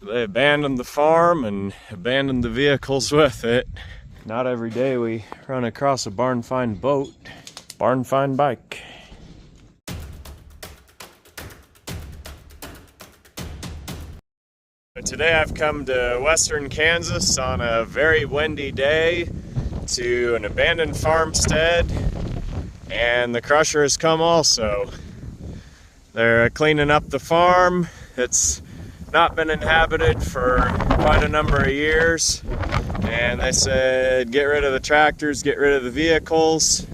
They abandoned the farm and abandoned the vehicles with it. Not every day we run across a barn find boat, barn find bike. Today I've come to western Kansas on a very windy day to an abandoned farmstead, and the crusher has come also. They're cleaning up the farm. It's not been inhabited for quite a number of years, and they said get rid of the tractors, get rid of the vehicles.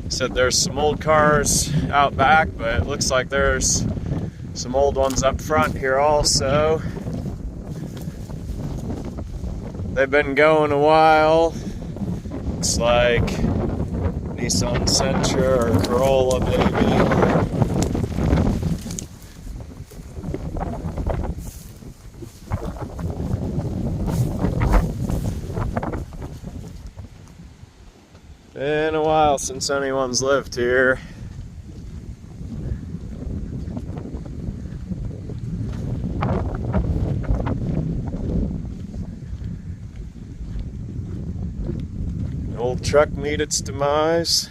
Said there's some old cars out back, but it looks like there's some old ones up front here also. They've been going a while. Looks like Nissan Sentra or Corolla maybe. Been a while since anyone's lived here. An old truck meet its demise.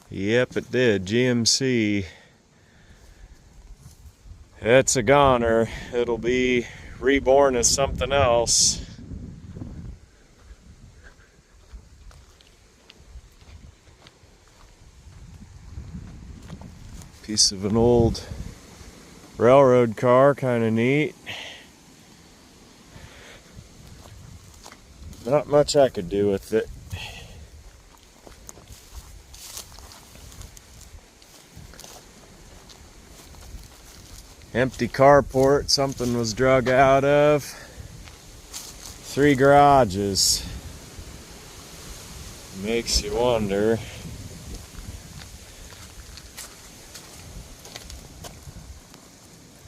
Yep, it did. GMC. It's a goner. It'll be reborn as something else. Piece of an old railroad car, kind of neat. Not much I could do with it. Empty carport, something was drug out of. 3 garages. Makes you wonder.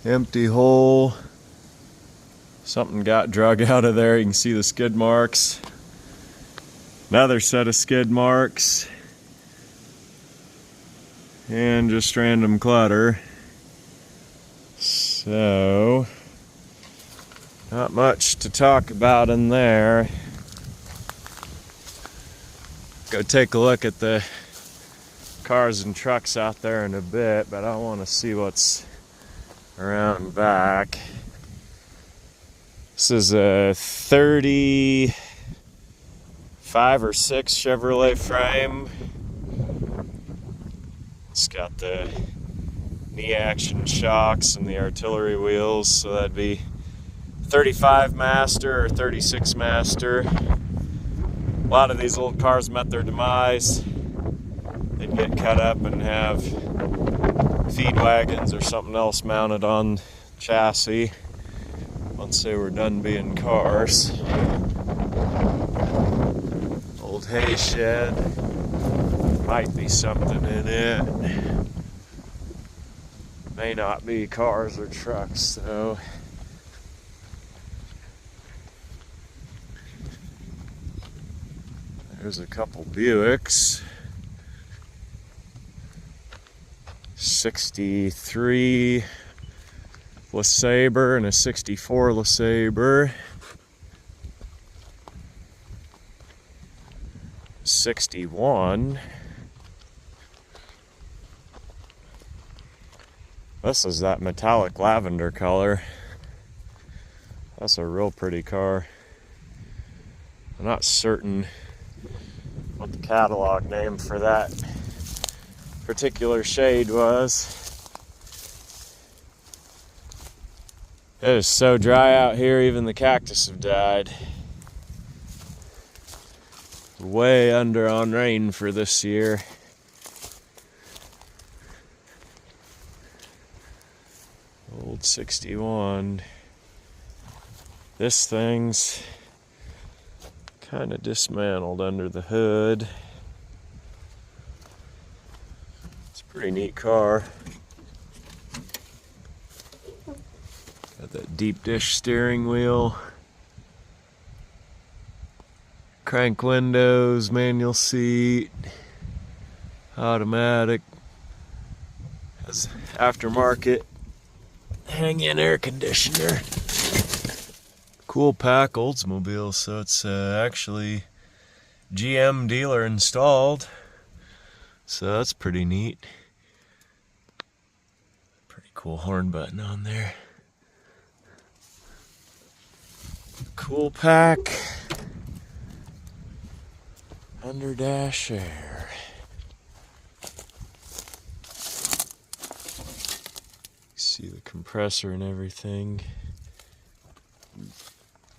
Empty hole. Something got drug out of there. You can see the skid marks. Another set of skid marks. And just random clutter. So, not much to talk about in there. Go take a look at the cars and trucks out there in a bit, but I want to see what's around back. This is a 35 or 6 Chevrolet frame. It's got the knee action shocks and the artillery wheels, so that'd be 35 Master or 36 Master. A lot of these old cars met their demise. They'd get cut up and have feed wagons or something else mounted on chassis once they were done being cars. Old hay shed. Might be something in it. May not be cars or trucks though. There's a couple Buicks. 63 LeSabre and a 64 LeSabre. 61. This is that metallic lavender color. That's a real pretty car. I'm not certain what the catalog name for that particular shade was. It is so dry out here, even the cactus have died. Way under on rain for this year. Old 61. This thing's kind of dismantled under the hood. It's a pretty neat car. Got that deep dish steering wheel. Crank windows, manual seat, automatic. Has aftermarket hang-in air conditioner. Cool pack Oldsmobile, so it's actually GM dealer installed. So that's pretty neat. Pretty cool horn button on there. Cool pack. Under dash air. See the compressor and everything.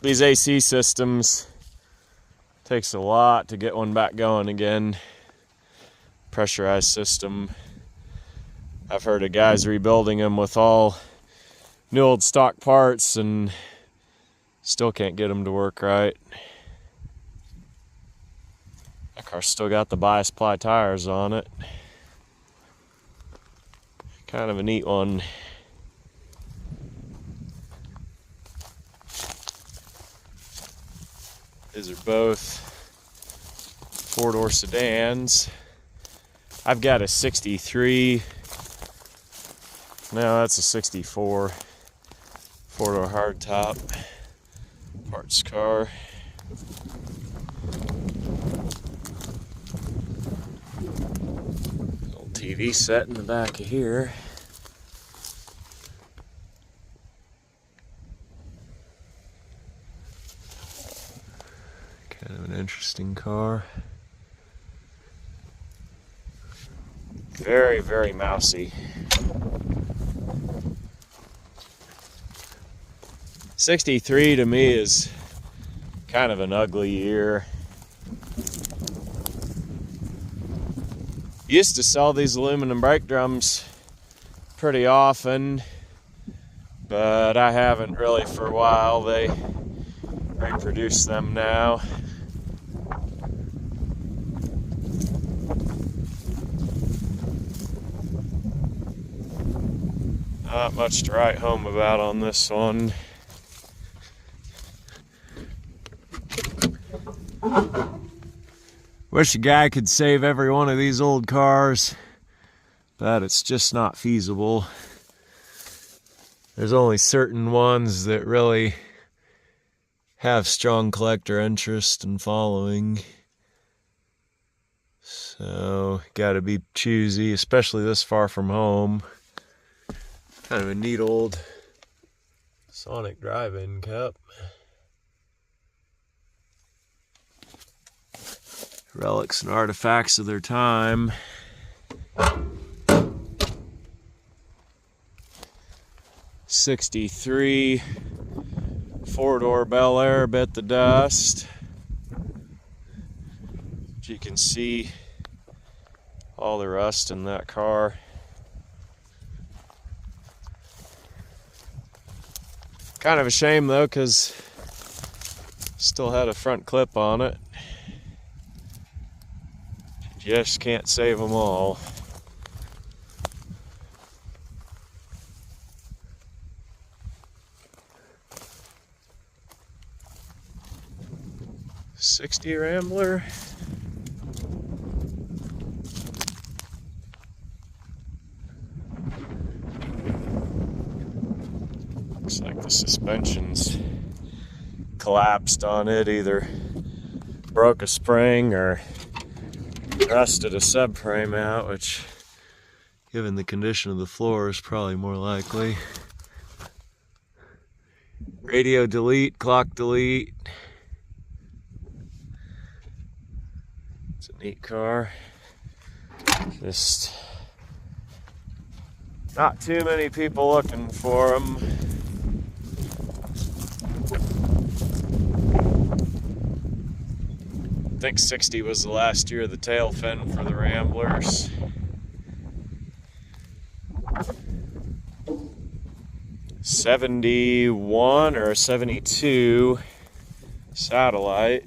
These AC systems, takes a lot to get one back going again. Pressurized system. I've heard of guys rebuilding them with all new old stock parts and still can't get them to work right. That car's still got the bias ply tires on it. Kind of a neat one. These are both four-door sedans. I've got a 63. No, that's a 64. Four-door hardtop. Parts car. Little TV set in the back of here. Kind of an interesting car. Very, very mousy. 63 to me is kind of an ugly year. Used to sell these aluminum brake drums pretty often, but I haven't really for a while. They reproduce them now. Not much to write home about on this one. Wish a guy could save every one of these old cars, but it's just not feasible. There's only certain ones that really have strong collector interest and following. So, gotta be choosy, especially this far from home. Kind of a neat old Sonic drive-in cup. Relics and artifacts of their time. '63 four-door Bel Air bit the dust. But you can see all the rust in that car. Kind of a shame though, because still had a front clip on it. You just can't save them all. '60 Rambler. Looks like the suspension's collapsed on it, either broke a spring or rusted a subframe out, which, given the condition of the floor, is probably more likely. Radio delete, clock delete. It's a neat car. Just not too many people looking for them. I think '60 was the last year of the tail fin for the Ramblers. '71 or '72 Satellite.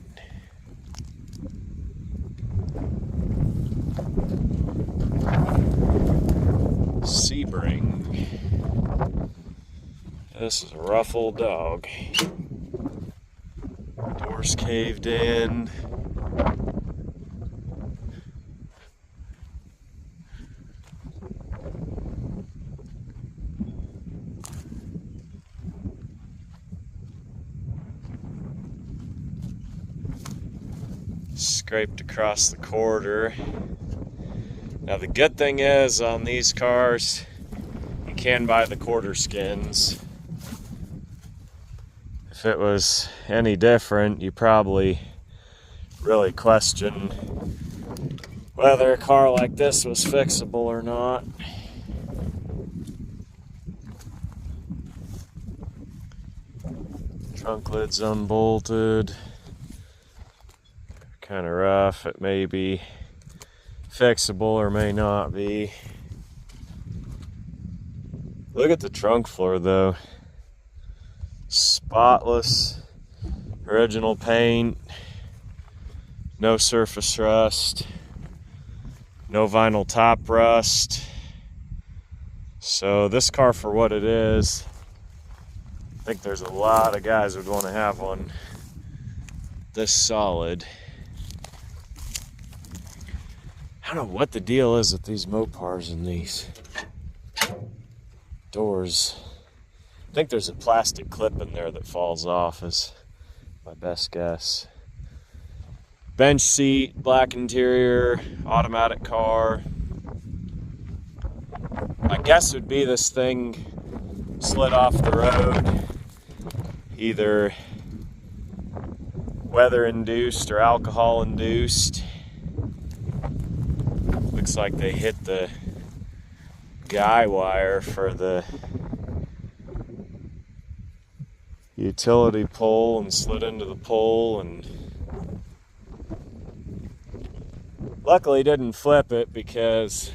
Sebring. This is a rough old dog. Doors caved in. scraped across the quarter. Now the good thing is on these cars, you can buy the quarter skins. If it was any different, you probably really question whether a car like this was fixable or not. Trunk lid's unbolted. Kind of rough. It may be fixable or may not be. Look at the trunk floor though. Spotless, original paint, no surface rust, no vinyl top rust. So this car, for what it is, I think there's a lot of guys who would want to have one this solid. I don't know what the deal is with these Mopars and these doors. I think there's a plastic clip in there that falls off, is my best guess. Bench seat, black interior, automatic car. My guess would be this thing slid off the road, either weather induced or alcohol induced. Looks like they hit the guy wire for the utility pole and slid into the pole, and luckily didn't flip it, because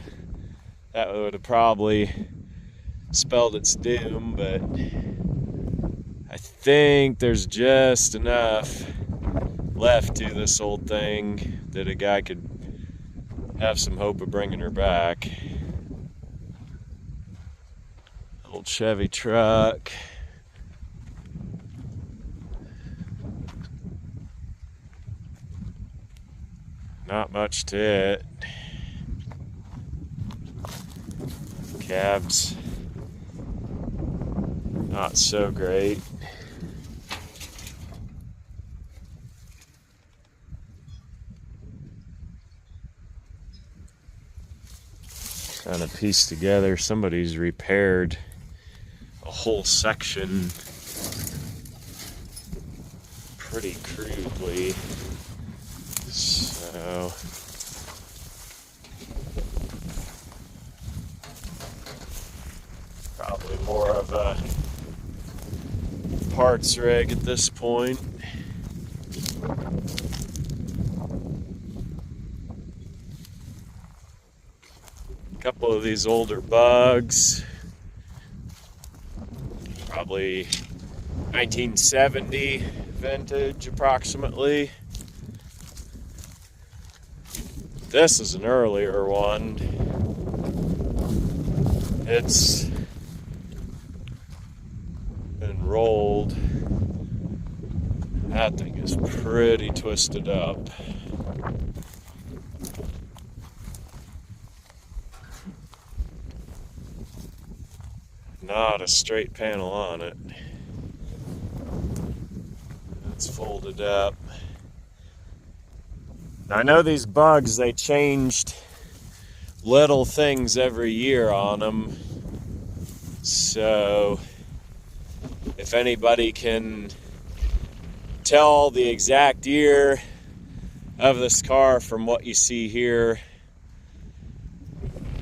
that would have probably spelled its doom. But I think there's just enough left to this old thing that a guy could have some hope of bringing her back. Old Chevy truck. Not much to it. Cabs, not so great. Kind of pieced together. Somebody's repaired a whole section pretty crudely. So probably more of a parts rig at this point. A couple of these older bugs, probably 1970 vintage approximately. This is an earlier one. It's been rolled. That thing is pretty twisted up. Not a straight panel on it. It's folded up. I know these bugs, they changed little things every year on them. So if anybody can tell the exact year of this car from what you see here,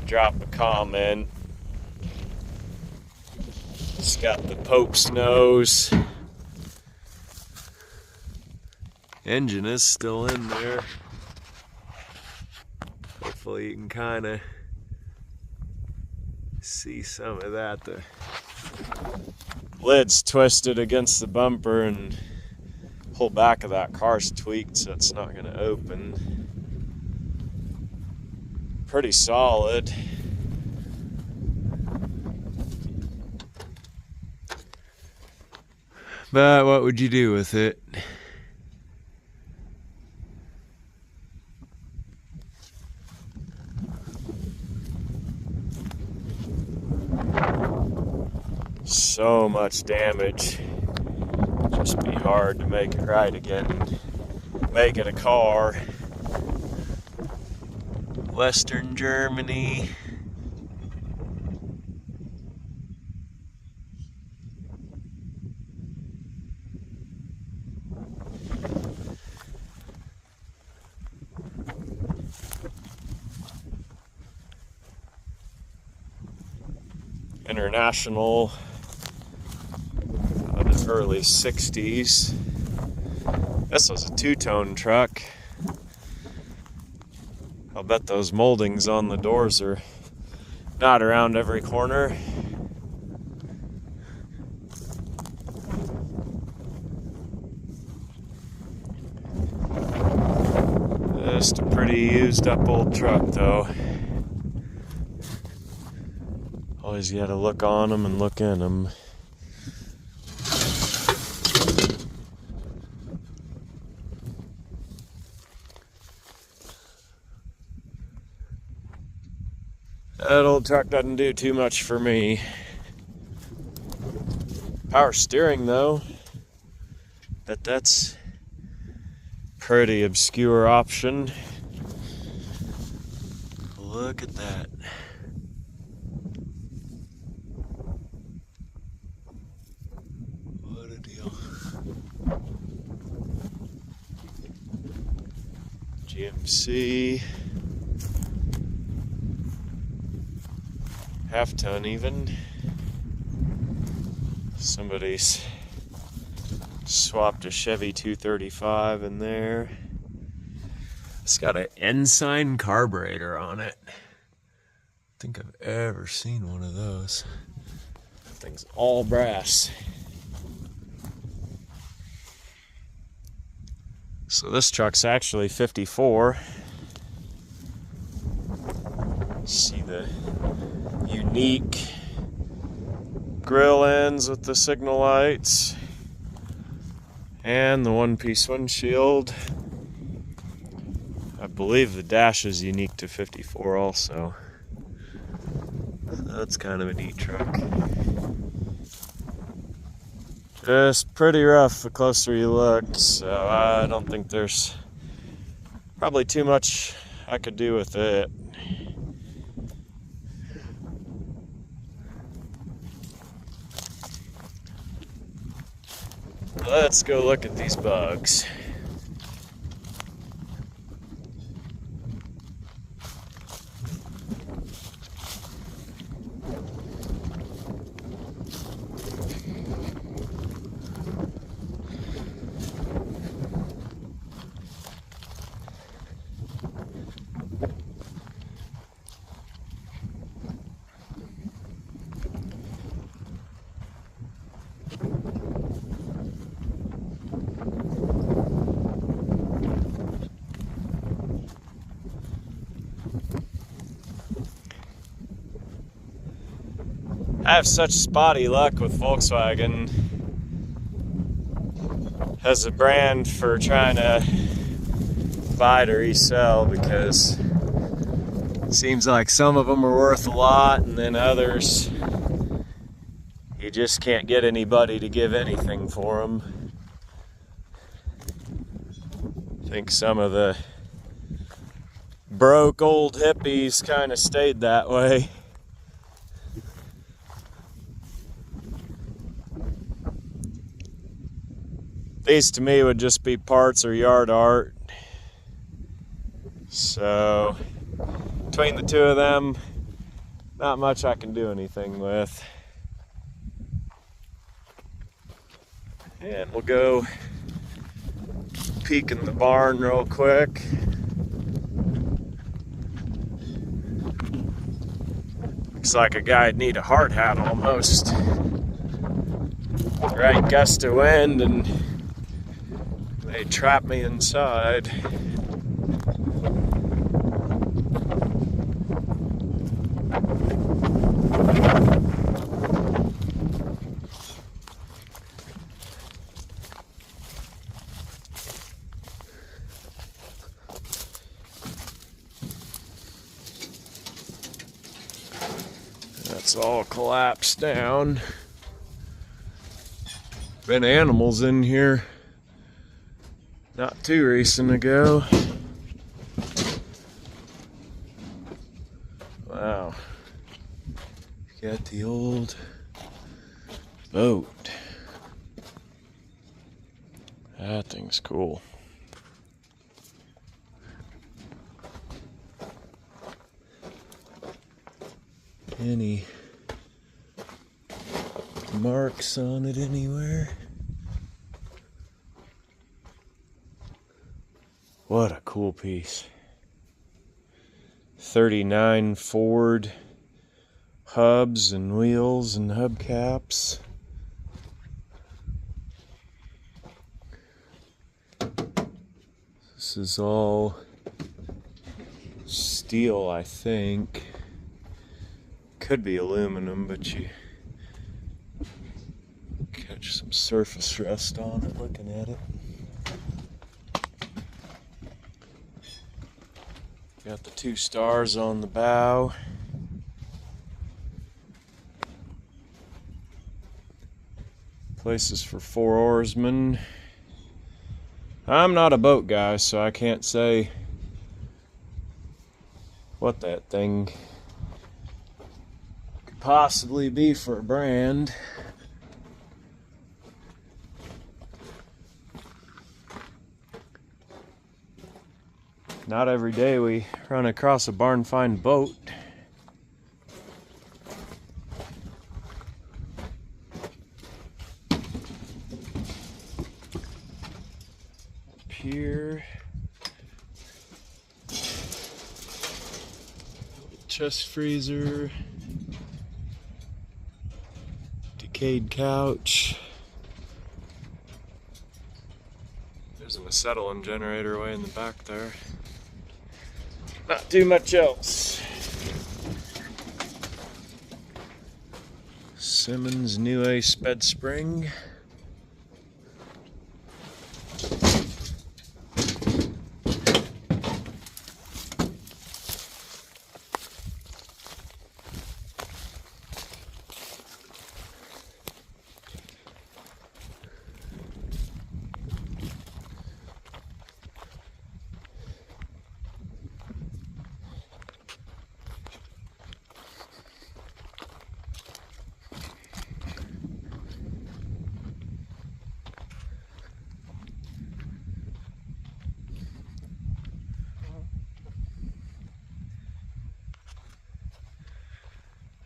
drop a comment. It's got the Pope's nose. Engine is still in there. Hopefully you can kind of see some of that. The lid's twisted against the bumper and the whole back of that car's tweaked, so it's not going to open. Pretty solid. But what would you do with it? So much damage. Just be hard to make it right again. Make it a car. Western Germany. International, in the early 60s. This was a two-tone truck. I'll bet those moldings on the doors are not around every corner. Just a pretty used up old truck though. Always gotta look on them and look in them. That old truck doesn't do too much for me. Power steering though, that's pretty obscure option. Look at that. What a deal. GMC. Half ton even. Somebody's swapped a Chevy 235 in there. It's got an Ensign carburetor on it. I don't think I've ever seen one of those. That thing's all brass. So this truck's actually 54. See the unique grill ends with the signal lights and the one-piece windshield. I believe the dash is unique to 54 also. That's kind of a neat truck. Just pretty rough the closer you look, so I don't think there's probably too much I could do with it. Let's go look at these bugs. I have such spotty luck with Volkswagen as a brand for trying to buy to resell, because it seems like some of them are worth a lot and then others you just can't get anybody to give anything for them. I think some of the broke old hippies kind of stayed that way. These to me would just be parts or yard art. So between the two of them, not much I can do anything with. And we'll go peek in the barn real quick. Looks like a guy'd need a hard hat almost. Right gust of wind and they trapped me inside. That's all collapsed down. Been animals in here not too recent ago. Got the old boat. That thing's cool. Any marks on it anywhere? What a cool piece. 39 Ford hubs and wheels and hubcaps. This is all steel, I think. Could be aluminum, but you catch some surface rust on it looking at it. Got the 2 stars on the bow. Places for 4 oarsmen. I'm not a boat guy, so I can't say what that thing could possibly be for a brand. Not every day we run across a barn find boat. Here, chest freezer, decayed couch. There's an acetylene generator way in the back there. Not too much else. Simmons New Ace bed spring.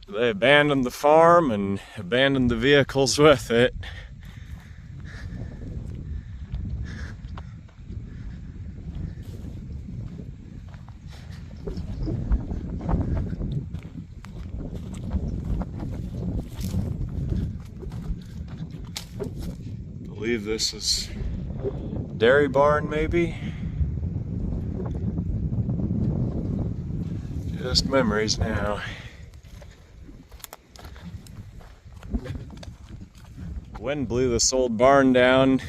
They abandoned the farm and abandoned the vehicles with it. I believe this is dairy barn, maybe? Just memories now. Wind blew this old barn down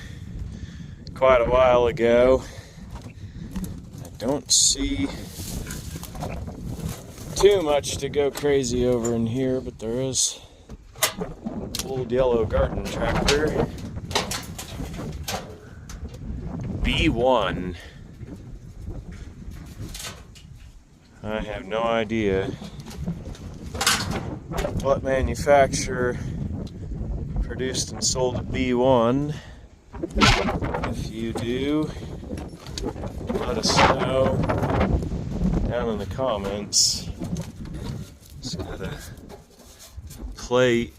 quite a while ago. I don't see too much to go crazy over in here, but there is an old yellow garden tractor. B1. I have no idea what manufacturer produced and sold a B1. If you do, let us know down in the comments. It's got a plate.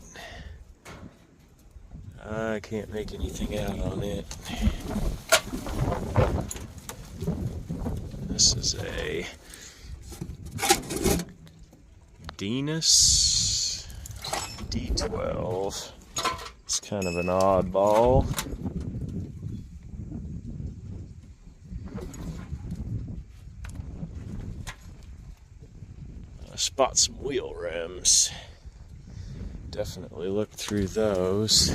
I can't make anything out on it. This is a Venus D12. It's kind of an oddball. I spot some wheel rims. Definitely look through those.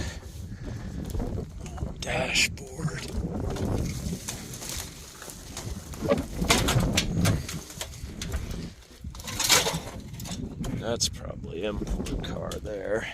Dashboard. That's probably import car there.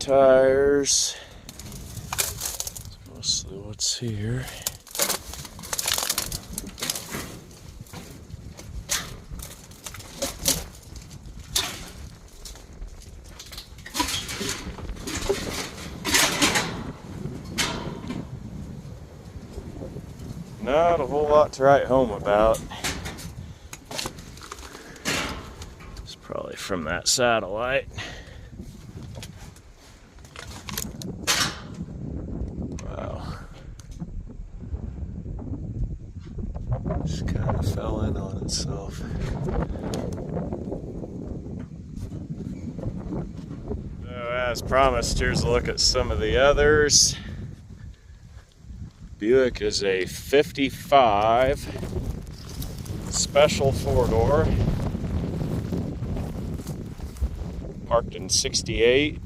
tires. That's mostly what's here. Not a whole lot to write home about. It's probably from that satellite. Wow. Just kind of fell in on itself. So as promised, here's a look at some of the others. Buick is a 55 special 4-door, parked in 68.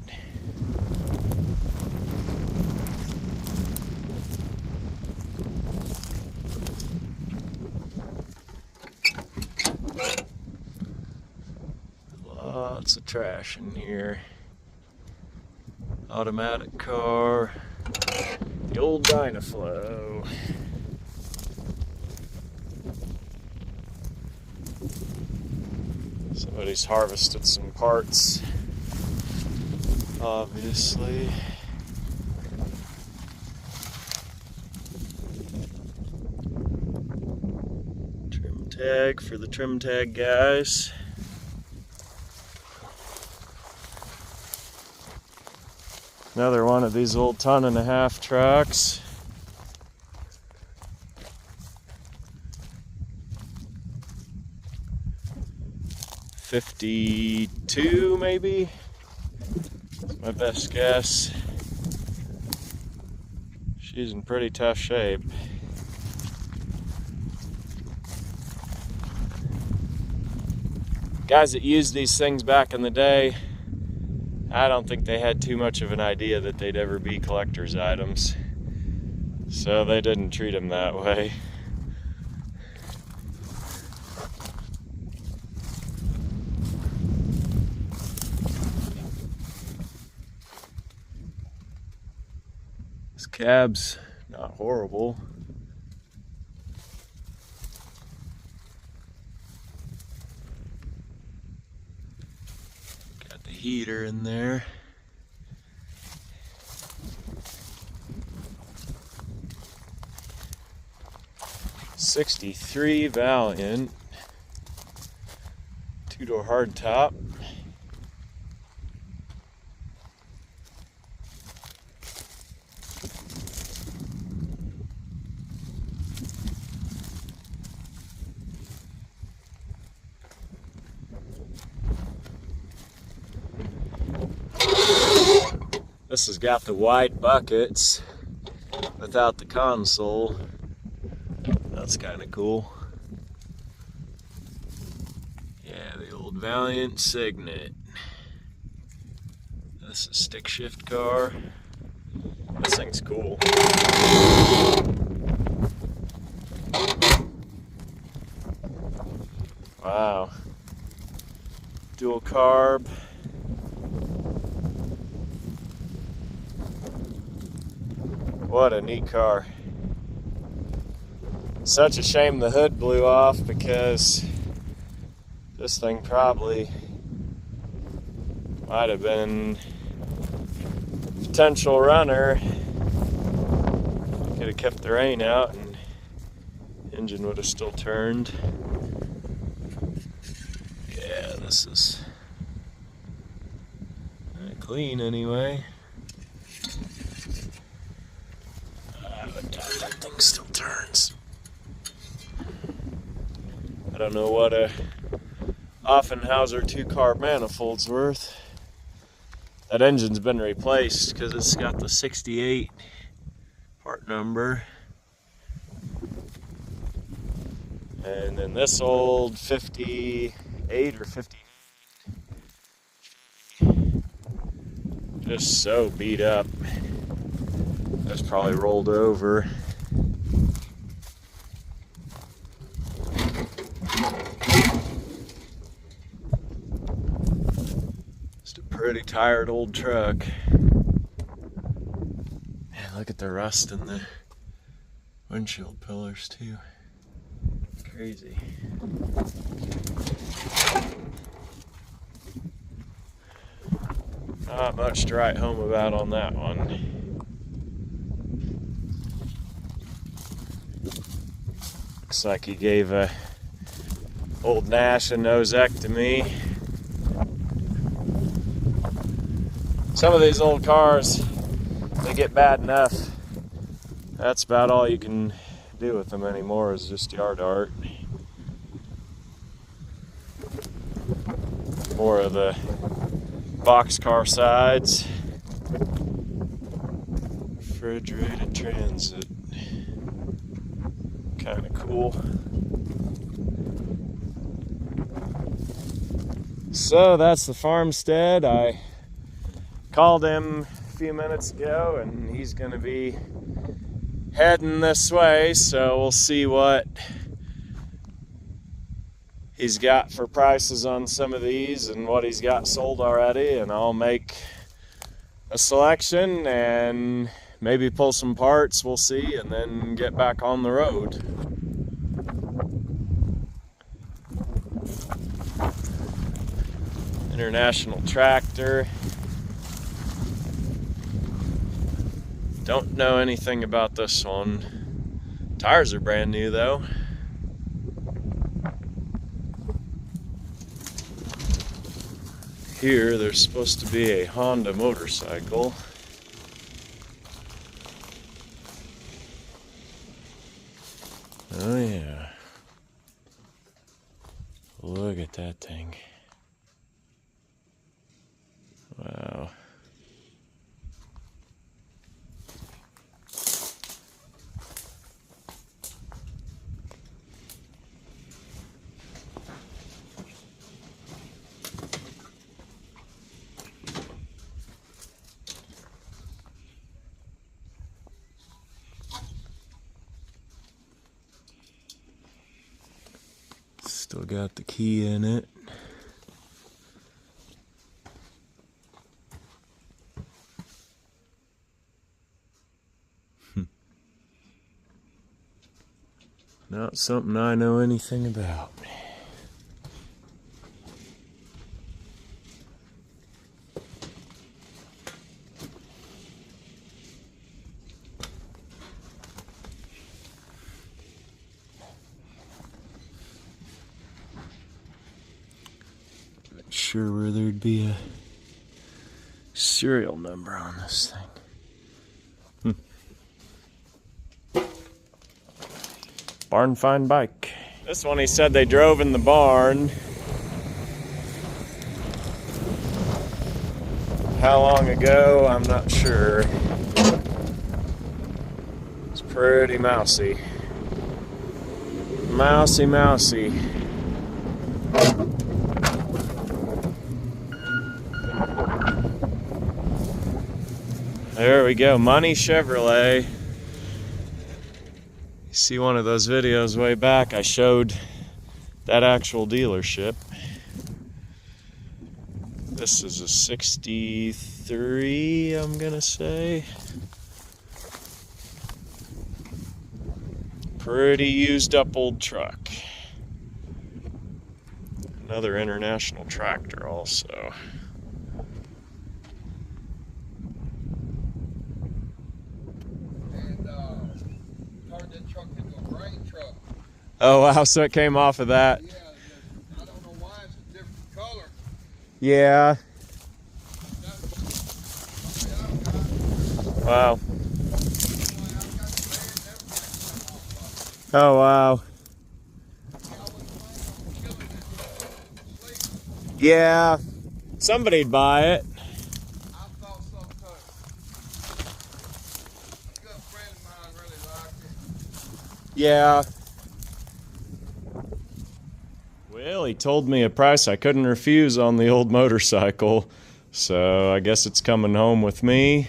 Lots of trash in here. Automatic car. The old Dynaflow. Somebody's harvested some parts, obviously. Trim tag for the trim tag guys. Another one of these old 1.5-ton trucks. '52 maybe? That's my best guess. She's in pretty tough shape. Guys that used these things back in the day, I don't think they had too much of an idea that they'd ever be collector's items. So they didn't treat them that way. This cab's not horrible. Heater in there. '63 Valiant 2-door hardtop. This has got the wide buckets without the console. That's kind of cool. Yeah, the old Valiant Signet. This is a stick shift car. This thing's cool. Wow. Dual carb. What a neat car. Such a shame the hood blew off, because this thing probably might have been a potential runner. Could have kept the rain out and the engine would have still turned. Yeah, this is clean anyway. That thing still turns. I don't know what a Offenhauser 2-carb manifold's worth. That engine's been replaced because it's got the 68 part number. And then this old 58 or 50, just so beat up. That's probably rolled over. Just a pretty tired old truck. Look at the rust in the windshield pillars too. Crazy. Not much to write home about on that one. Looks like he gave a old Nash a nosectomy. Some of these old cars, they get bad enough. That's about all you can do with them anymore, is just yard art. More of the boxcar sides. Refrigerated transit. Kind of cool. So that's the farmstead. I called him a few minutes ago and he's going to be heading this way, so we'll see what he's got for prices on some of these and what he's got sold already, and I'll make a selection and maybe pull some parts, we'll see, and then get back on the road. International tractor. Don't know anything about this one. Tires are brand new though. Here there's supposed to be a Honda motorcycle. Oh yeah. Look at that thing. Wow. Still got the key in it. Not something I know anything about. Not sure where there'd be a serial number on this thing. Barn find bike. This one he said they drove in the barn. How long ago, I'm not sure. It's pretty mousy. Mousy, mousy. There we go, Money Chevrolet. See one of those videos way back, I showed that actual dealership. This is a 63, I'm gonna say. Pretty used up old truck. Another international tractor also. Oh wow, so it came off of that. Yeah, I don't know why it's a different color. Yeah. Wow. Oh wow. Yeah. Somebody'd buy it. I thought so too. A good friend of mine really liked it. Yeah. Well, he told me a price I couldn't refuse on the old motorcycle, so I guess it's coming home with me.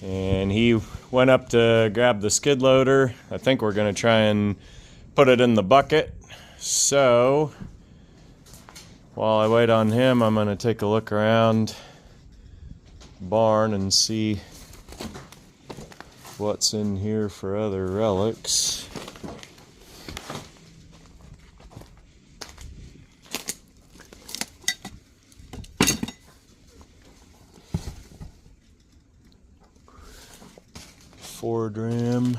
And he went up to grab the skid loader. I think we're going to try and put it in the bucket. So, while I wait on him, I'm going to take a look around the barn and see what's in here for other relics. Ford Ram.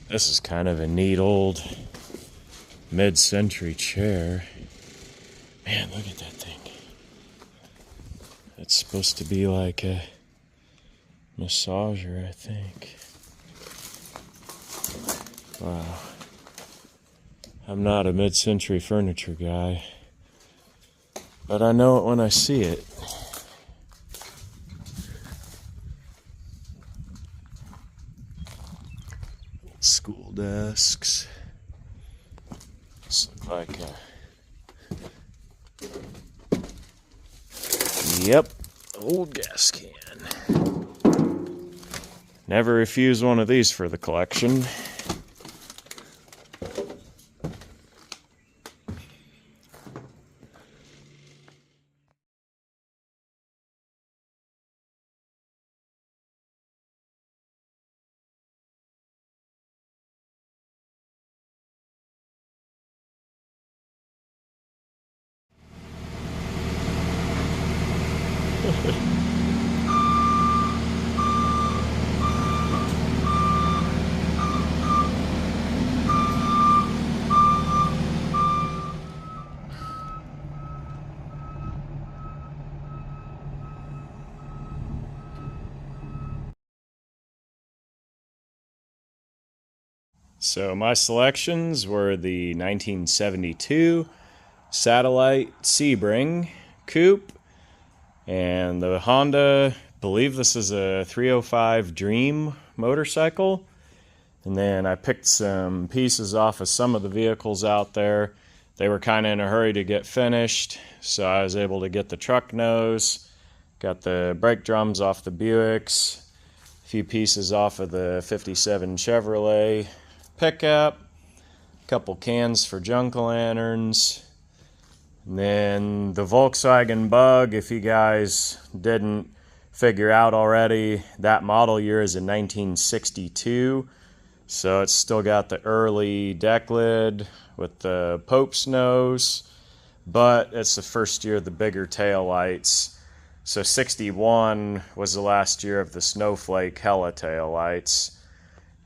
This is kind of a neat old mid-century chair. Man, look at that thing. It's supposed to be like a massager, I think. Wow. I'm not a mid-century furniture guy, but I know it when I see it. School desks. This looks like a... Yep, old gas can. Never refuse one of these for the collection. So my selections were the 1972 Satellite Sebring Coupe and the Honda, I believe this is a 305 Dream motorcycle. And then I picked some pieces off of some of the vehicles out there. They were kind of in a hurry to get finished, so I was able to get the truck nose, got the brake drums off the Buicks, a few pieces off of the 57 Chevrolet pickup, a couple cans for junk lanterns, and then the Volkswagen Bug. If you guys didn't figure out already, that model year is in 1962, so it's still got the early deck lid with the Pope's nose, but it's the first year of the bigger tail lights. So 61 was the last year of the Snowflake Hella tail lights.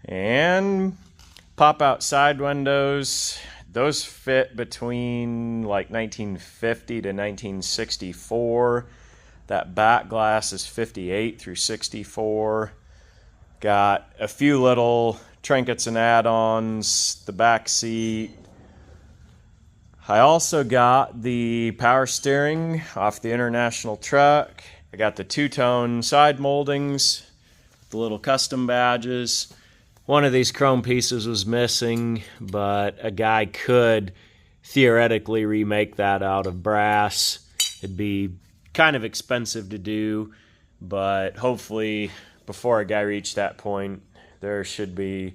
And pop-out side windows, those fit between like 1950 to 1964. That back glass is 58 through 64. Got a few little trinkets and add-ons, the back seat. I also got the power steering off the International truck. I got the two-tone side moldings, the little custom badges. One of these chrome pieces was missing, but a guy could theoretically remake that out of brass. It'd be kind of expensive to do, but hopefully before a guy reached that point, there should be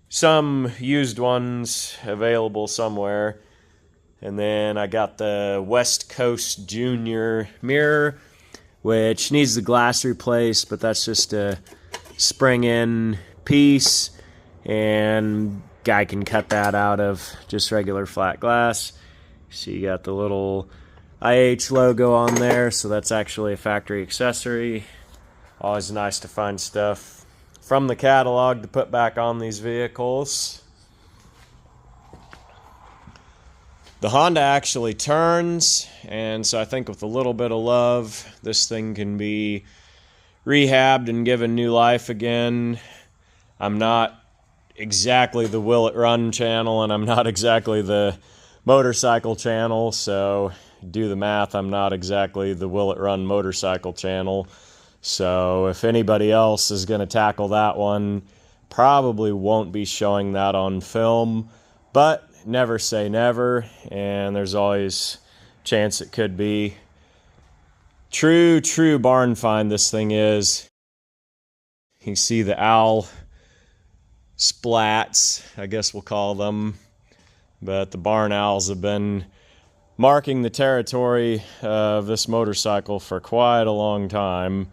some used ones available somewhere. And then I got the West Coast Junior mirror, which needs the glass replaced, but that's just a spring-in piece, and guy can cut that out of just regular flat glass. So you got the little IH logo on there, so that's actually a factory accessory. Always nice to find stuff from the catalog to put back on these vehicles. The Honda actually turns, and so I think with a little bit of love, this thing can be rehabbed and given new life again. I'm not exactly the Will It Run channel, and I'm not exactly the motorcycle channel, so do the math. I'm not exactly the Will It Run motorcycle channel. So if anybody else is going to tackle that one, probably won't be showing that on film, but never say never, and there's always a chance it could be. True barn find this thing is. You see the owl splats, I guess we'll call them. But the barn owls have been marking the territory of this motorcycle for quite a long time.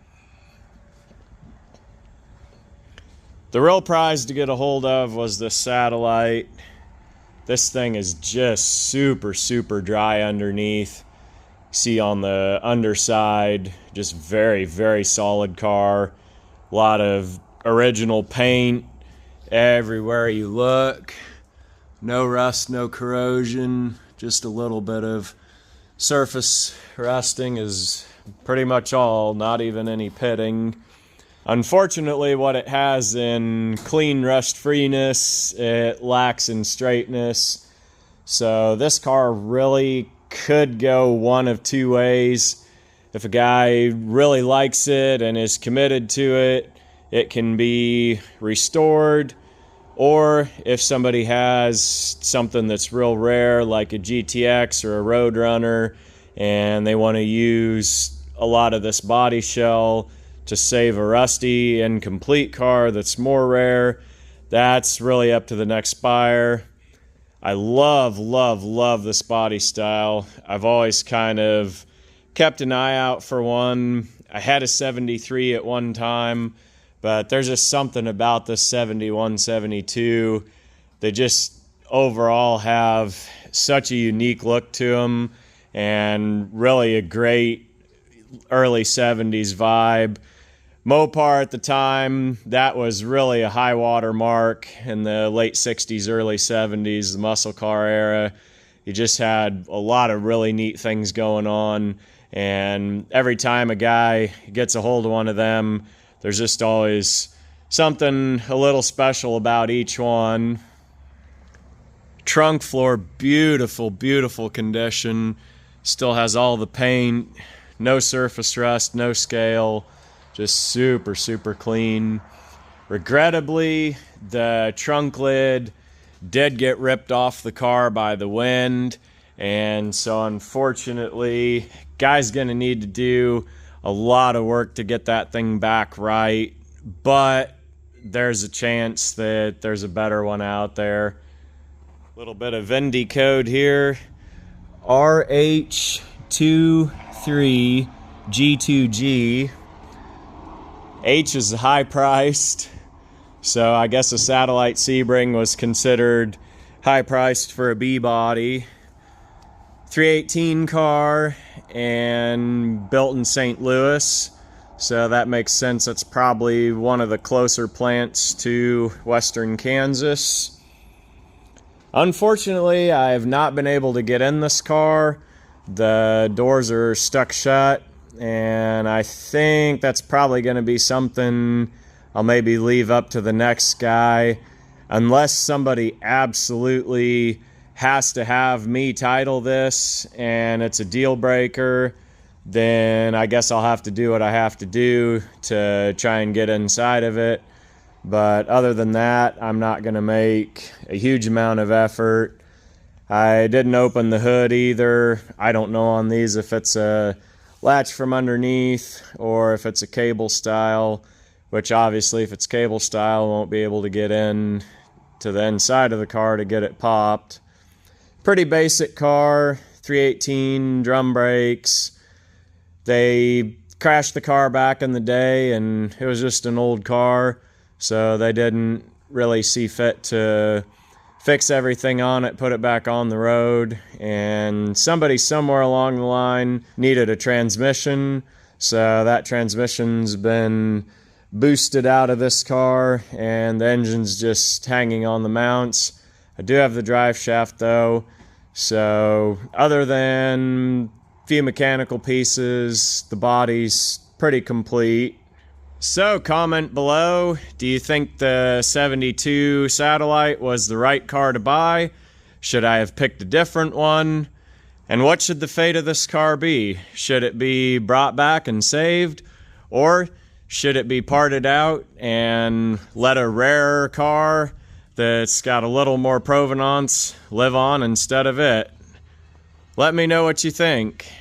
The real prize to get a hold of was the satellite. This thing is just super dry underneath. See on the underside, just very solid car. A lot of original paint everywhere you look. No rust, no corrosion, just a little bit of surface rusting is pretty much all, not even any pitting. Unfortunately, what it has in clean rust freeness, it lacks in straightness. So this car really could go one of two ways. If a guy really likes it and is committed to it, it can be restored. Or if somebody has something that's real rare, like a GTX or a Roadrunner, and they want to use a lot of this body shell to save a rusty, incomplete car that's more rare, that's really up to the next buyer. I love this body style. I've always kind of kept an eye out for one. I had a 73 at one time, but there's just something about the 71, 72. They just overall have such a unique look to them and really a great early 70s vibe. Mopar at the time, that was really a high water mark in the late 60s, early 70s, the muscle car era. You just had a lot of really neat things going on, and every time a guy gets a hold of one of them, there's just always something a little special about each one. Trunk floor, beautiful condition. Still has all the paint, no surface rust, no scale. Just super clean. Regrettably, the trunk lid did get ripped off the car by the wind, and so unfortunately, guy's gonna need to do a lot of work to get that thing back right, but there's a chance that there's a better one out there. A little bit of Indy code here. RH23G2G. H is high priced, so I guess a satellite Sebring was considered high priced for a B body. 318 car and built in St. Louis, so that makes sense. It's probably one of the closer plants to western Kansas. Unfortunately, I have not been able to get in this car. The doors are stuck shut, and I think that's probably going to be something I'll maybe leave up to the next guy, unless somebody absolutely has to have me title this and it's a deal breaker. Then I guess I'll have to do what I have to do to try and get inside of it. But other than that, I'm not going to make a huge amount of effort. I didn't open the hood either. I don't know on these if it's a latch from underneath or if it's a cable style, which obviously if it's cable style, I won't be able to get in to the inside of the car to get it popped. Pretty basic car, 318 drum brakes. They crashed the car back in the day and it was just an old car, so they didn't really see fit to fix everything on it, put it back on the road, and somebody somewhere along the line needed a transmission, so that transmission's been boosted out of this car and the engine's just hanging on the mounts. I do have the drive shaft though, so other than a few mechanical pieces, the body's pretty complete. So comment below, do you think the 72 Satellite was the right car to buy? Should I have picked a different one? And what should the fate of this car be? Should it be brought back and saved? Or should it be parted out and let a rarer car that's got a little more provenance live on instead of it? Let me know what you think.